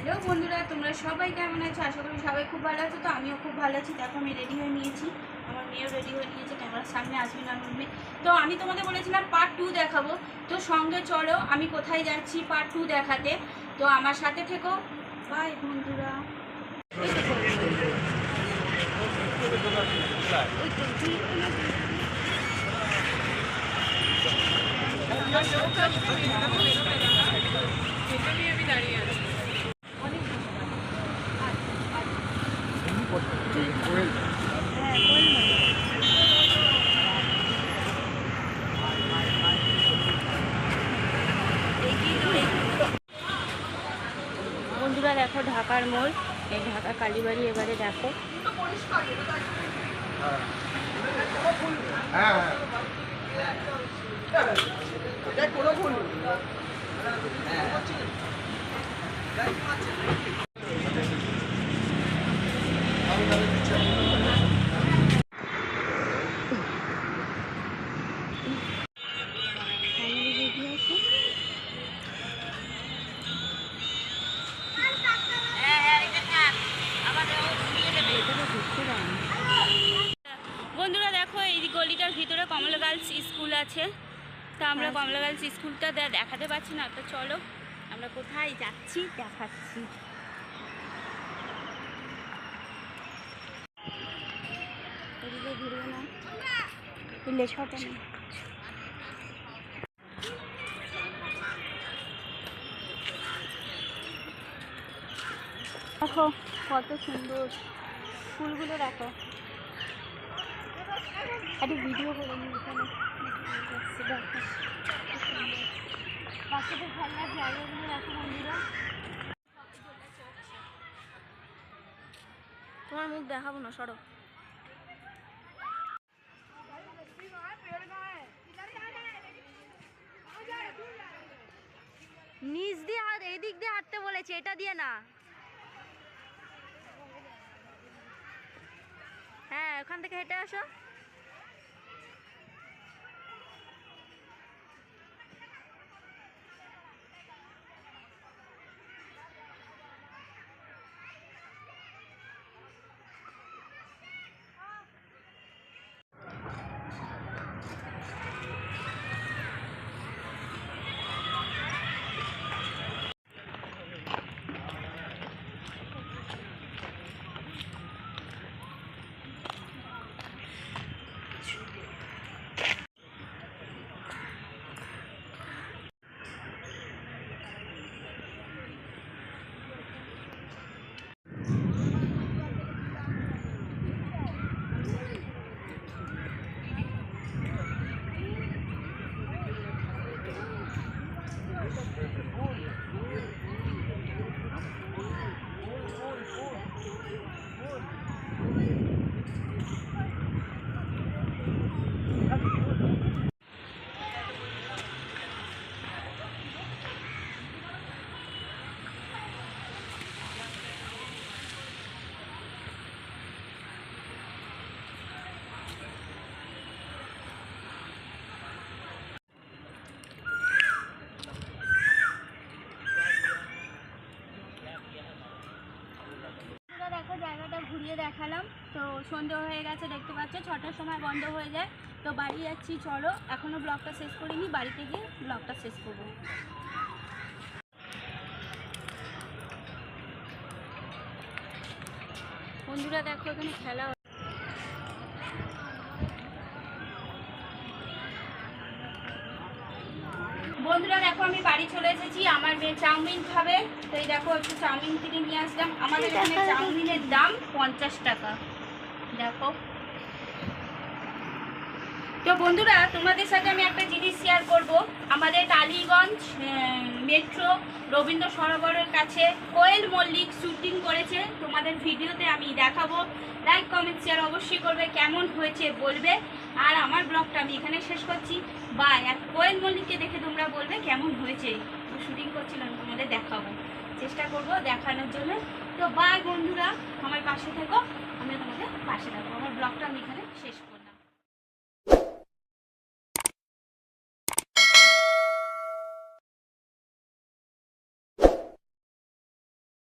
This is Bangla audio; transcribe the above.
হ্যালো বন্ধুরা, তোমরা সবাই কেমন আছো? আশা করি সবাই খুব ভালো আছো। তো আমিও খুব ভালো আছি। দেখো আমি রেডি হয়ে নিয়েছি, আমার মেয়েও রেডি হয়ে নিয়েছে, ক্যামেরার সামনে আসবে না আমার মেয়ে। তো আমি তোমাদের বলেছিলাম পার্ট 2 দেখাবো, তো সঙ্গে চলো আমি কোথায় যাচ্ছি পার্ট 2 দেখাতে। তো আমার সাথে থেকো। বাই বন্ধুরা। বন্ধুরা দেখো ঢাকার মোড়, এই ঢাকা কালীবাড়ি। এবারে দেখো বন্ধুরা দেখো এই গলিটার ভিতরে কমলা গার্লস স্কুল আছে। তো আমরা কমলা গার্লস স্কুলটা দেখাতে পারছি না, তো চলো আমরা কোথায় যাচ্ছি দেখাচ্ছি। দেখো কত সুন্দর ফুলগুলো, দেখো একটা ভিডিও করে নিই এখানে। দেখো বাচ্চাদের খেলনার জায়গাগুলো দেখো বন্ধুরা। তোমার মুখ দেখাবো না, সরো। নিচ দিয়ে হাত, এই দিক দিয়ে হাঁটতে বলেছে, এটা দিয়ে না। হ্যাঁ ওখান থেকে হেঁটে আসো। জায়গাটা ঘুরিয়ে দেখালাম। তো সন্ধে হয়ে গেছে, দেখতে পাচ্ছ 6টার সময় বন্ধ হয়ে যায়। তো বাড়ি যাচ্ছি, চলো এখনো ব্লগটা শেষ করিনি, বাড়িতে গিয়ে ব্লগটা শেষ করব। বন্ধুরা দেখো এখানে খেলা। বন্ধুরা দেখো আমি বাড়ি চলে এসেছি, আমার মেয়ে চাউমিন খাবে। তো এই দেখো একটু চাউমিন কিনে নিয়ে আসলাম। আমাদের এখানে চাউমিনের দাম 50 টাকা। দেখো তো বন্ধুরা তোমাদের সাথে আমি একটা জিনিস শেয়ার করব। আমাদের টালিগঞ্জ মেট্রো রবীন্দ্র সরোবরের কাছে কোয়েল মল্লিক শুটিং করেছে, তোমাদের ভিডিওতে আমি দেখাবো। লাইক কমেন্ট শেয়ার অবশ্যই করবে, কেমন হয়েছে বলবে। আর আমার ব্লগটা আমি এখানে শেষ করছি। বাই। আর কোয়েল মল্লিককে দেখে তোমরা বলবে কেমন হয়েছে। তো শুটিং করছিলাম, তোমাদের দেখাবো, চেষ্টা করব দেখানোর জন্য। তো বাই বন্ধুরা, আমার পাশে থেকো, আমি তোমাদের পাশে থাকবো। আমার ব্লগটা আমি এখানে শেষ করব।